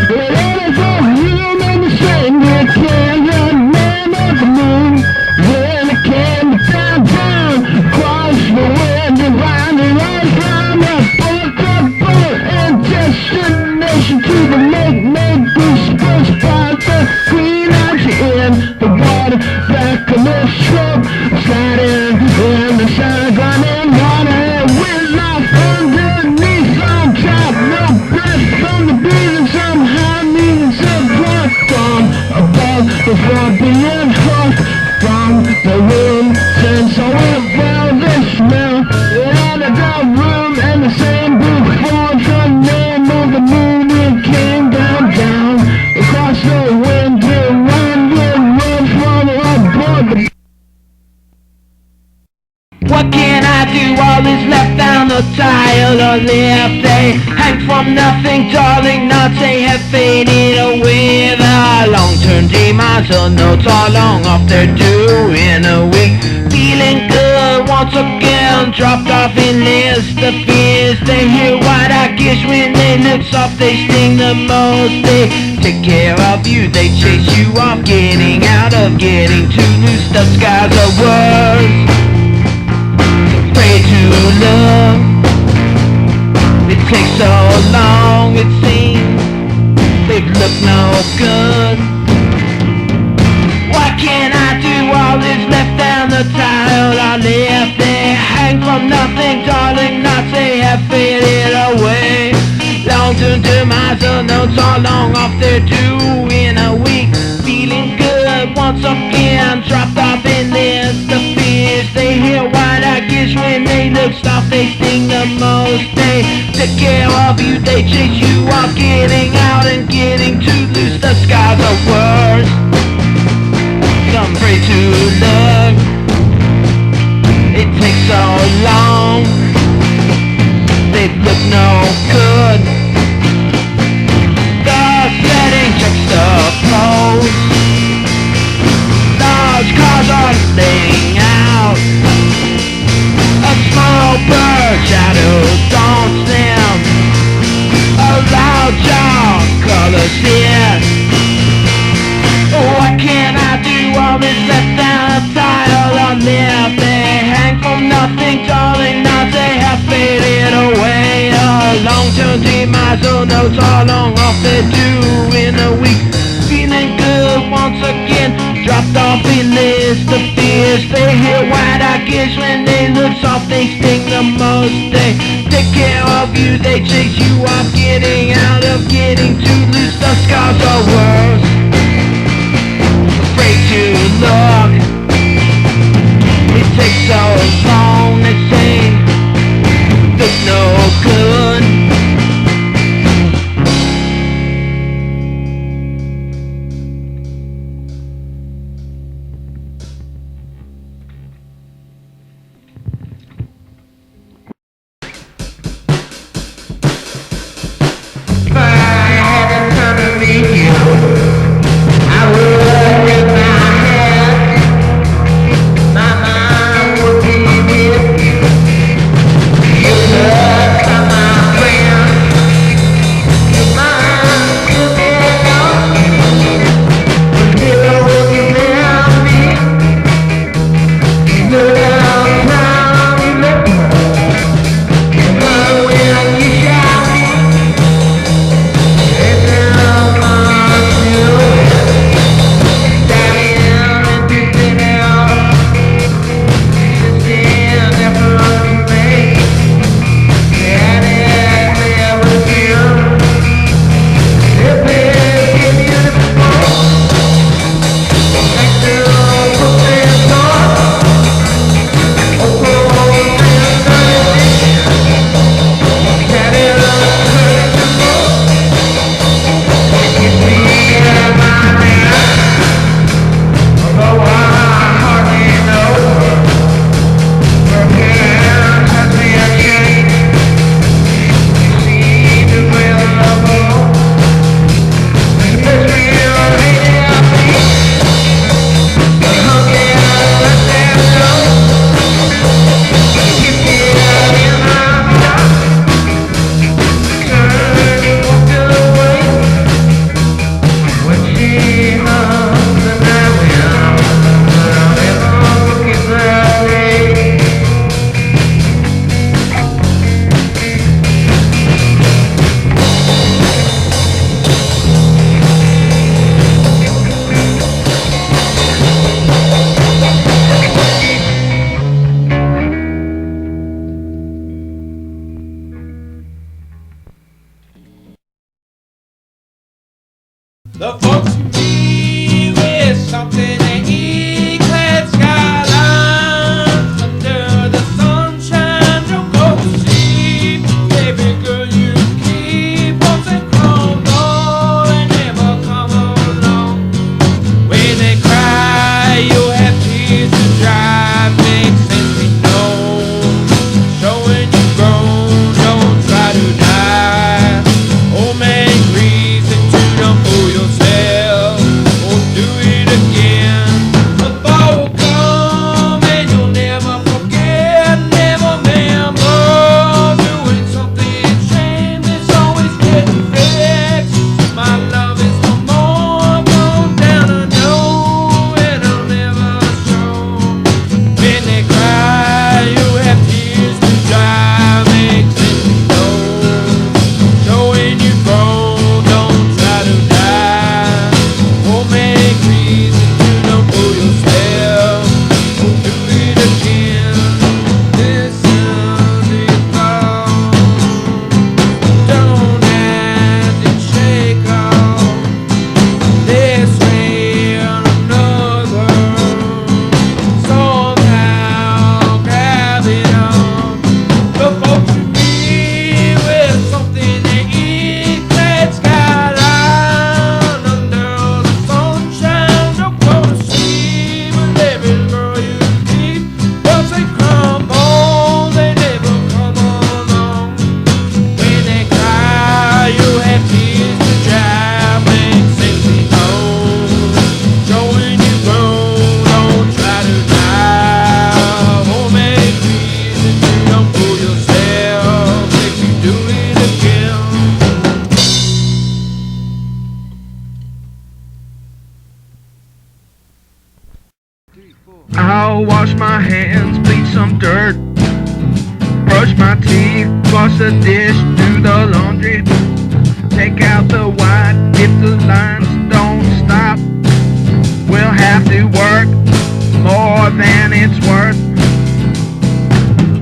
It ain't a room in the same. You can't run man of the moon. When it came down, across the wind and round and round the book and destination to the make goosebumps by the green out in the water back of the stroke. Sliding in the sun, running water with life underneath on top. No breath from the breathing, somehow needing support from above before being hooked from the room. Since I went well, the smell out of the room and the same book for the name of the moon. It came down across the window, run from aboard the. What can I do? All is left down the tile or left. They hang from nothing, darling. Knots they have faded away. The long-term demise of notes all long off their due in a week. Feeling good once again, dropped off in list. The fears they hear white I guess when they look soft, they sting the most. They take care of you, they chase you off, getting out of getting too loose. The skies are worse. Pray to love. It takes so long, it seems they look no good. What can I do? All is left down the tile I left. They hang from nothing, darling. Knots they have faded away. Long-term demise of notes all long off their due in a week. Feeling good once again, dropped off in this. The fears they hear white I guess when they look soft, they sting the most. They take care of you, they chase you off, getting out and getting too loose. The skies are worse. Some pray to luck. It takes so long. They look no good. The sledding juxtaposed. Large cars are laying out. A small bird shadow daunts them. A loud jaw colors here. What can I do? All is left down a tile on left. They hang from nothing, darling. Now they have faded away. A long-term demise, oh notes all long off their due in a week. Feeling good once again, dropped off in list. The fears they hear white I guess when they look soft, they sting the most. They take care of you, they chase you off, getting out of getting too loose. The scars are worse. Afraid to look. It takes so long, they say. Look no good. If I hadn't come to meet you, wash the dish, do the laundry, take out the white if the lines don't stop. We'll have to work more than it's worth.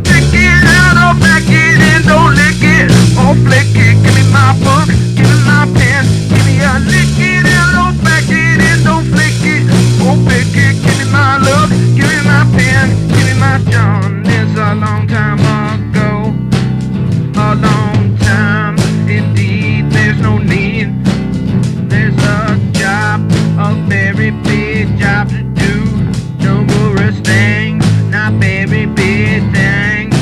Pick it out or back it in, don't lick it or flick it. Give me my book, give me my pen, give me a lick it out or back it in, don't flick it or flick it. Give me my look, give me my pen, give me my John. It's a long time ago, a long time indeed. There's no need, there's a job, a very big job to do. Numerous things, not very big things.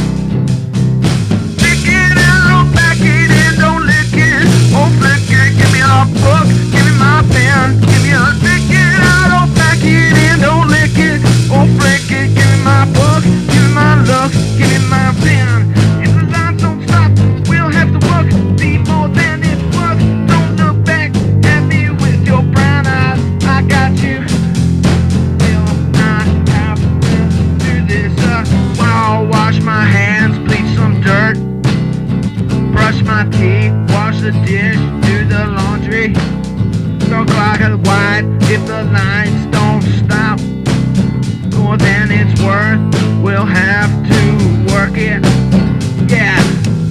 Pick it out or back it in, don't lick it or flick it. Give me a book, give me my pen, give me a pick it out or back it in, don't lick it or flick it. Give me my book, give me my look, give me my pen. If the lines don't stop, we'll have to work, be more than it's worth. Don't look back at me with your brown eyes, I got you. Will not have to do this, I'll wash my hands, bleach some dirt, brush my teeth, wash the dish, do the laundry, throw clock at white if the lines don't stop. More than it's worth, we'll have to work it. Yeah,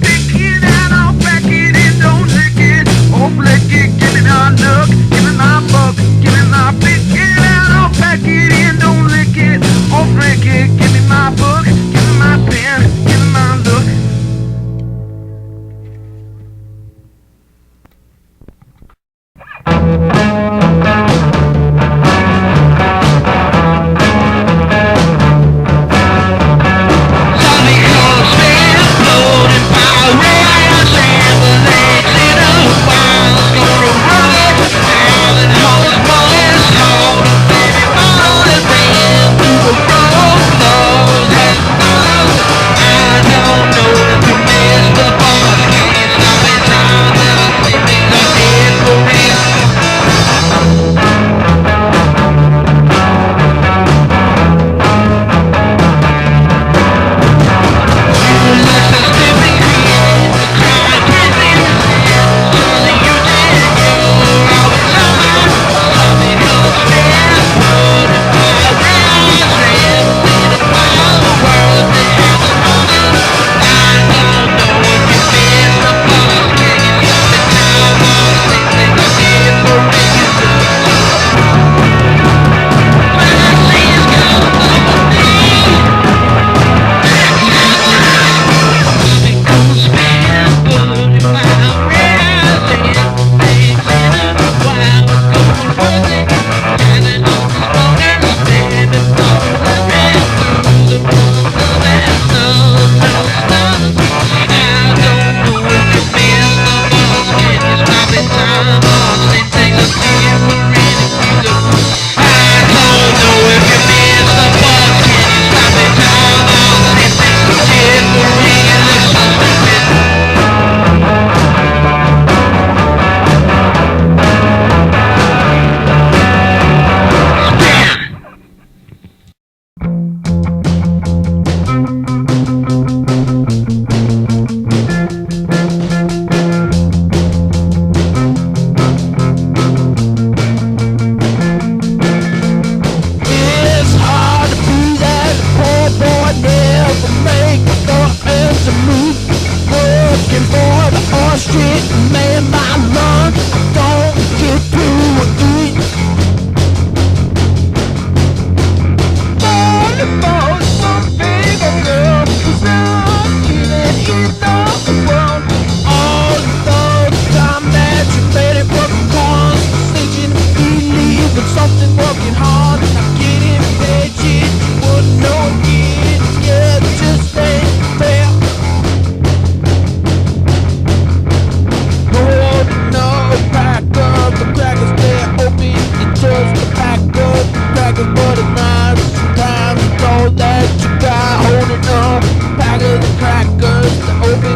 pick it out, I'll back it in, don't lick it or flick it. Give me my look, give me my book, give me my pick it out, I'll back it in, don't lick it or flick it. Give me my book, give me my pen, give me my look. that you got holding on. Pack of the crackers, the open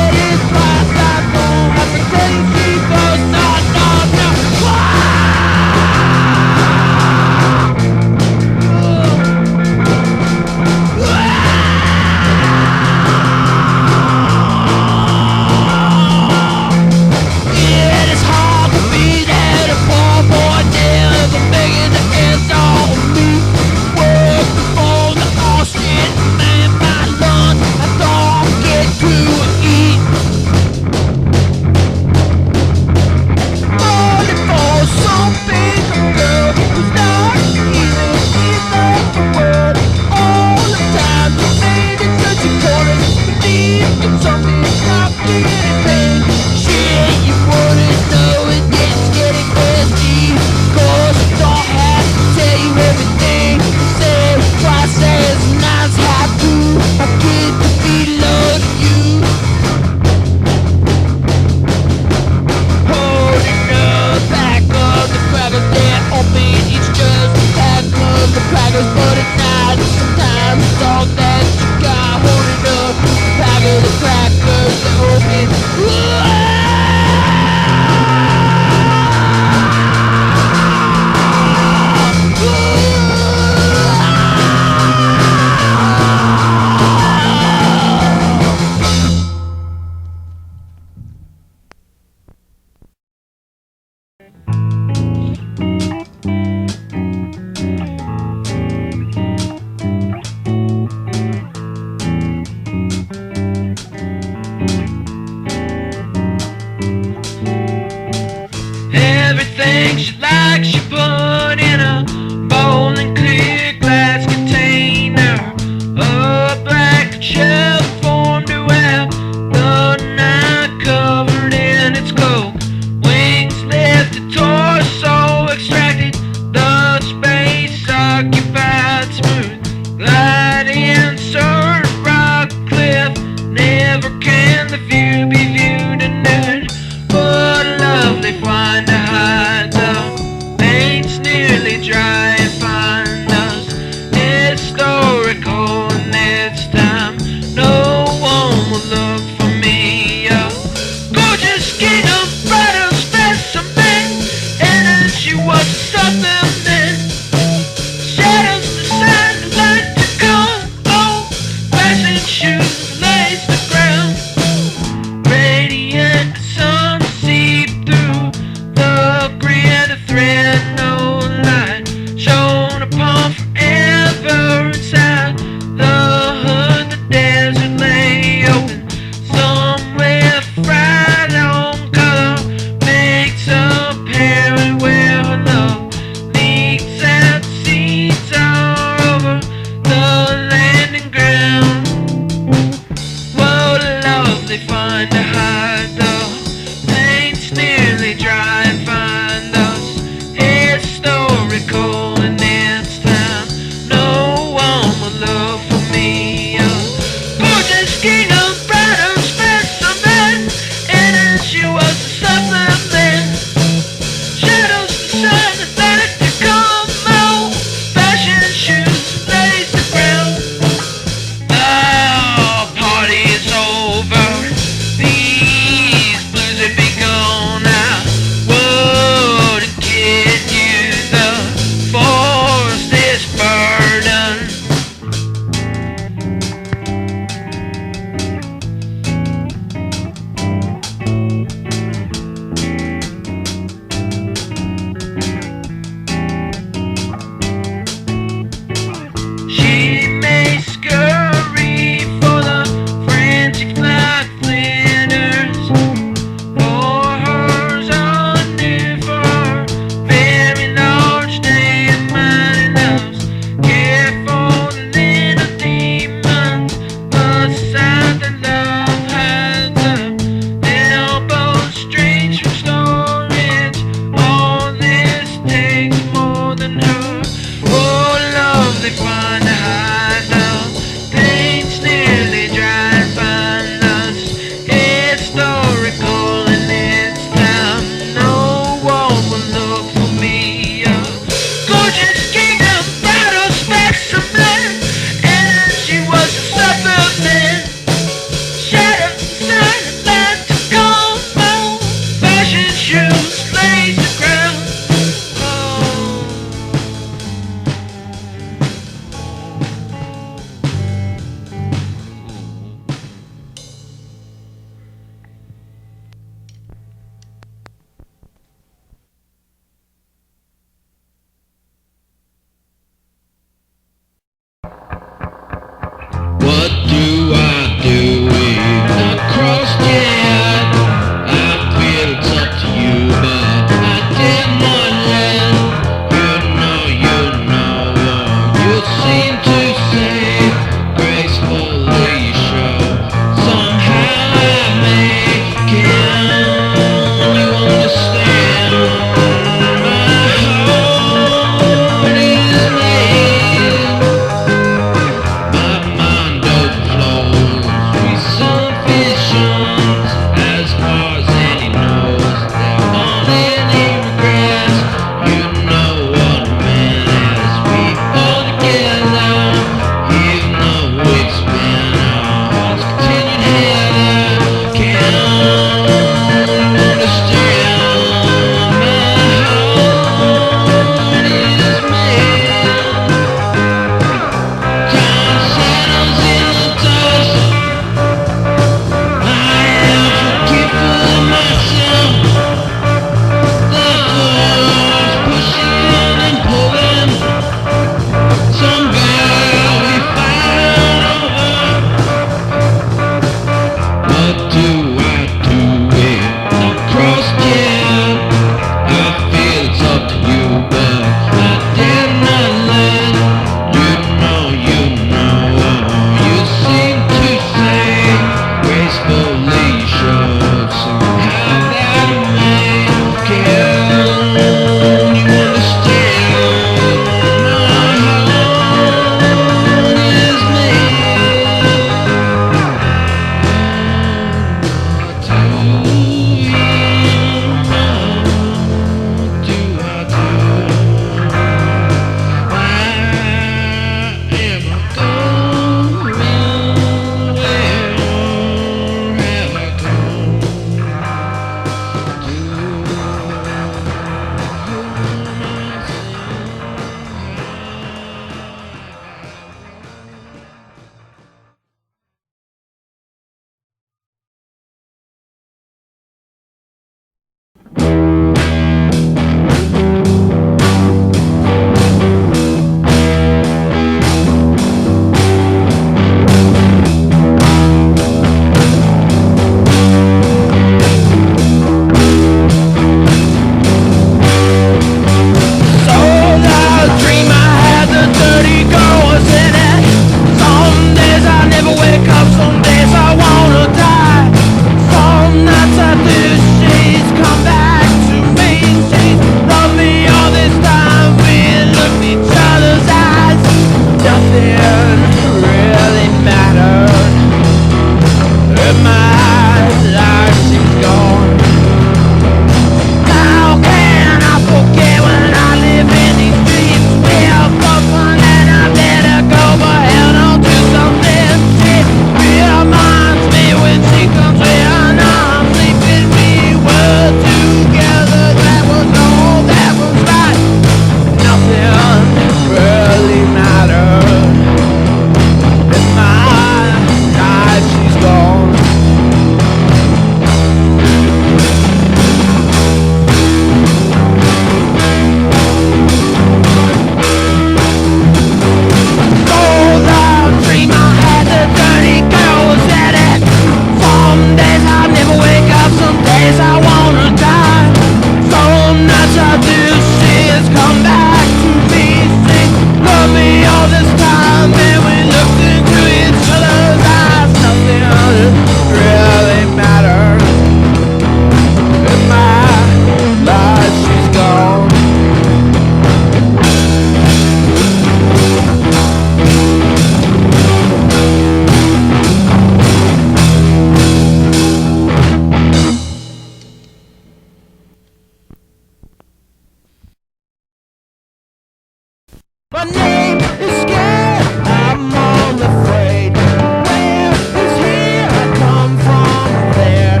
My name is scared, I'm all afraid. Where is here? I come from there.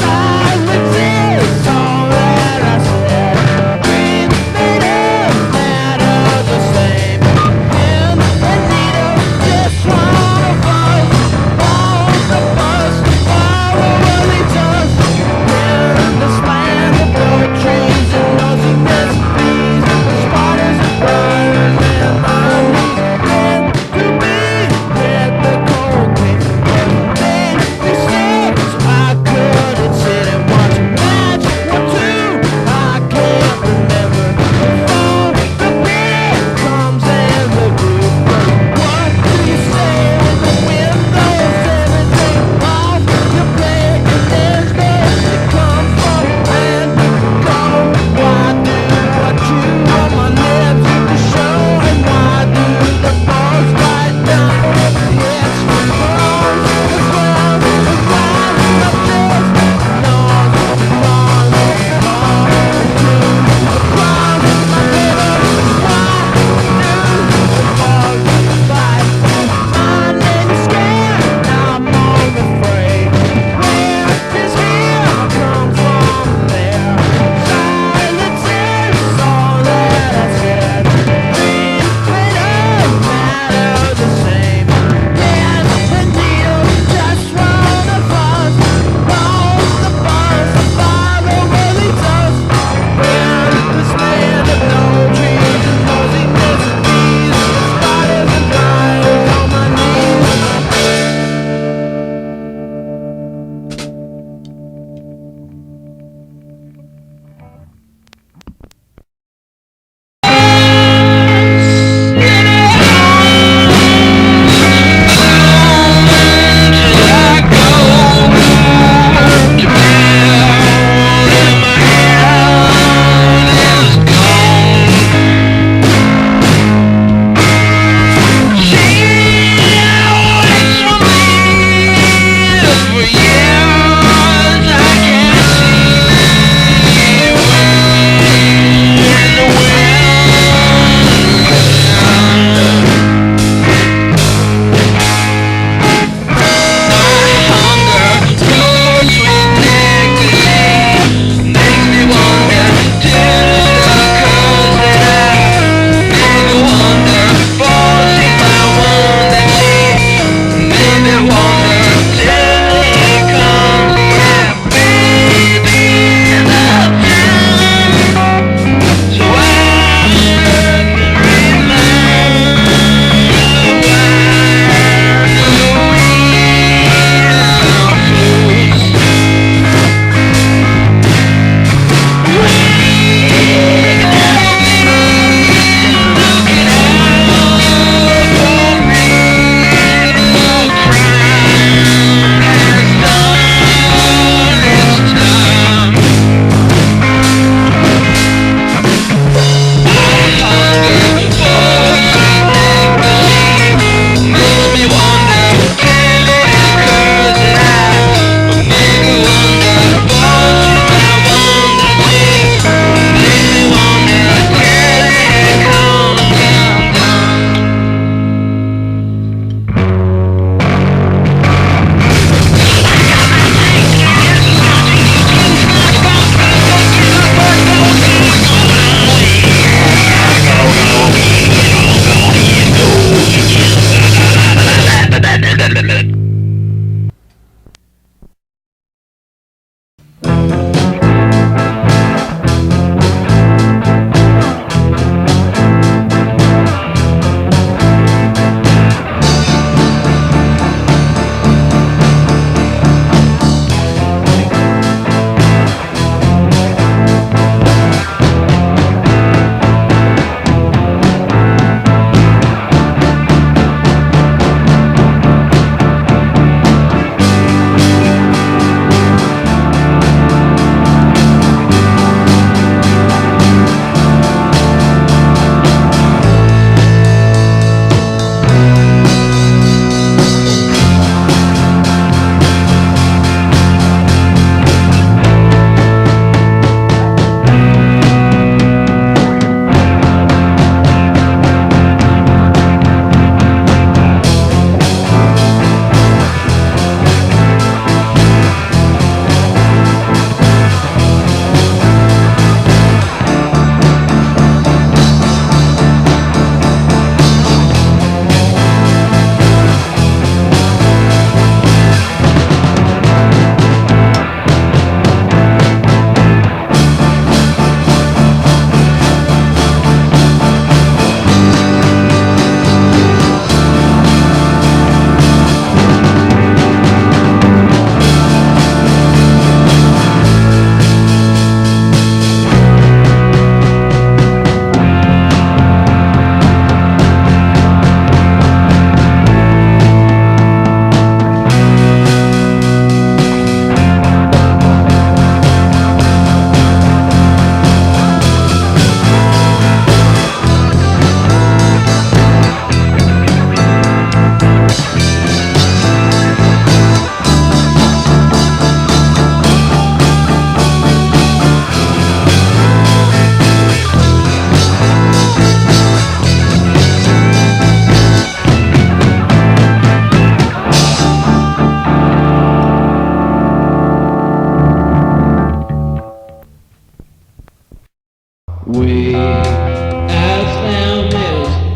Silence is all that I said. Green and matter the same. Him and Nita just want a buzz. Want the buzz, power really does. In this land of blood trees and nothingness, bees, spiders and birds.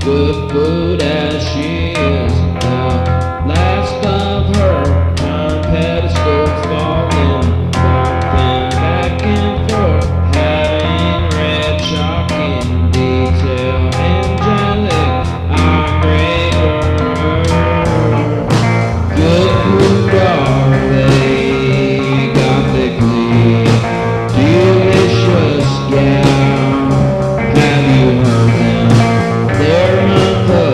good food as she is. The last of her crown pedestals falling, walking back and forth, having red chalk in detail, angelic, our great word. Good food are they, gothically delicious, yeah. Have you heard them? They're not the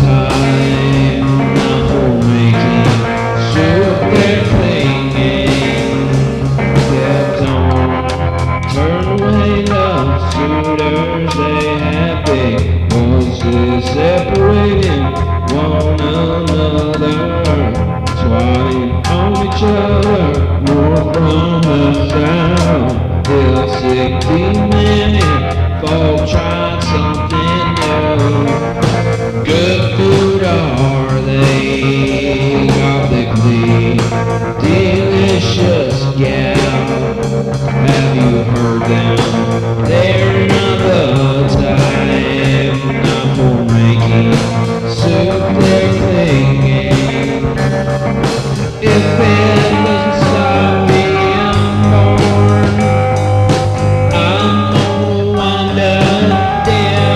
type, not for making soup, they're clinging, kept on. Turn away love suitors, they have big voices separating one another, swatting on each other, more from the sound. Ill sick demon, folk tried something new. Good food are they, gothically delicious, yeah. Have you heard them? They're not the type, not for making soup, they're clinging. If it doesn't stop me, I'm born. I'm gonna wander dead.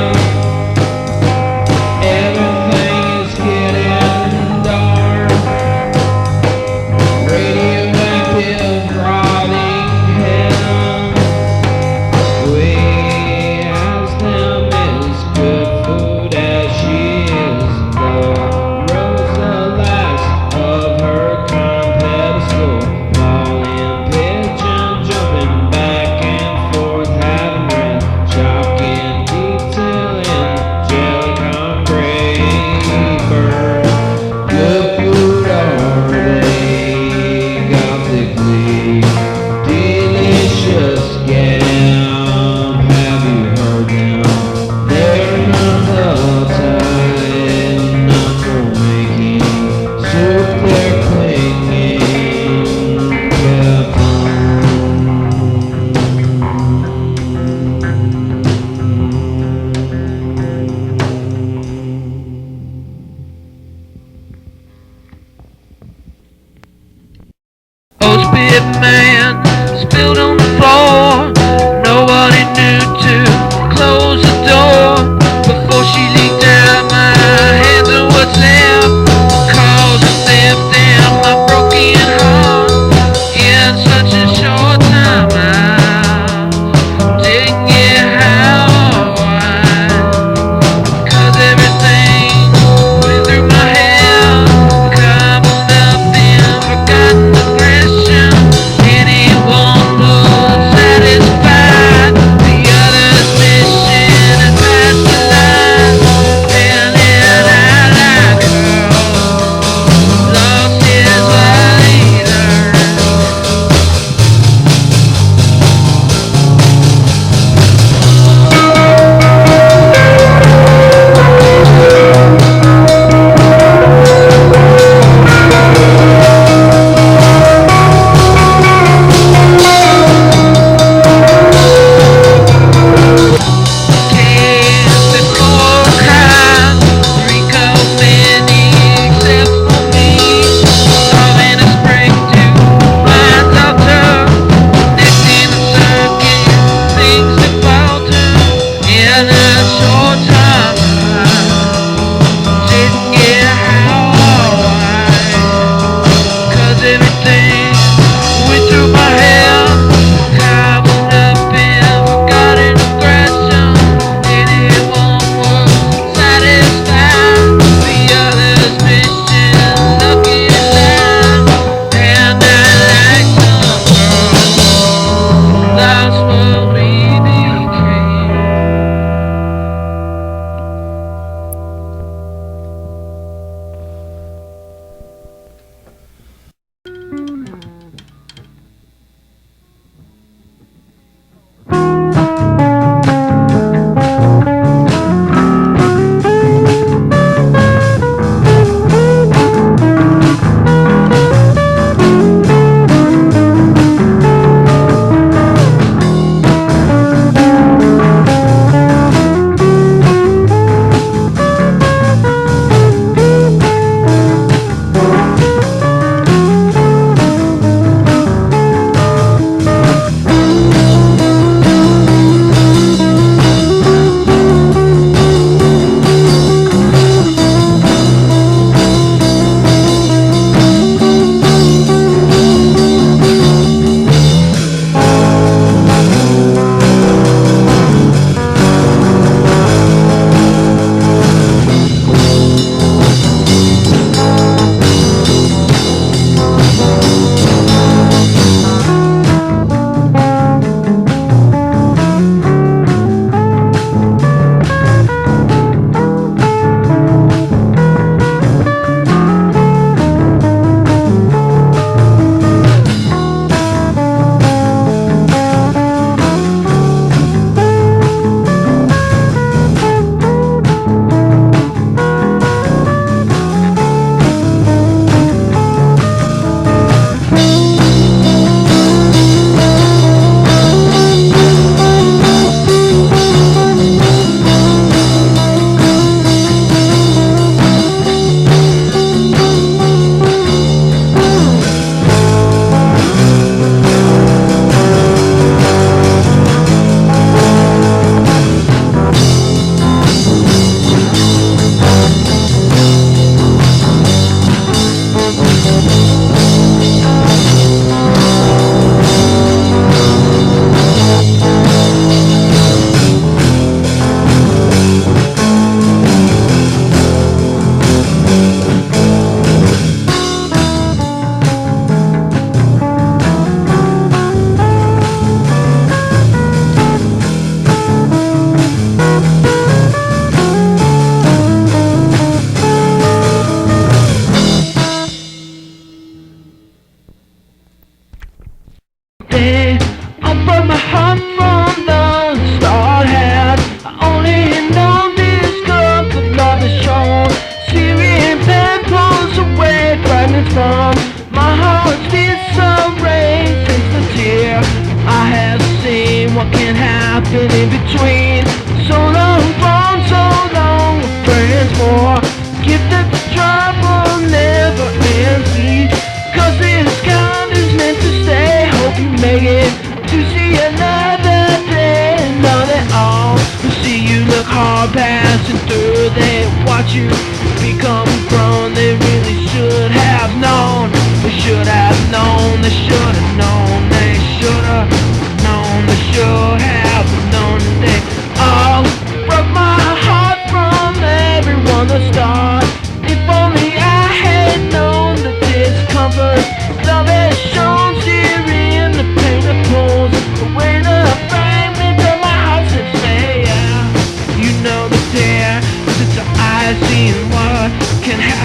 watch you become grown. They really should have known. They should have known. They should have known. They should have known. They should have known. They all broke my heart from everyone to start. If only I had known the discomfort love has shown here in the pain that pulls away the frame into my house and say, yeah, you know the tear. It's our eyes seeing what can happen.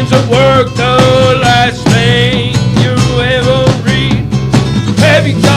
lines of work, the last thing you ever read. Have you got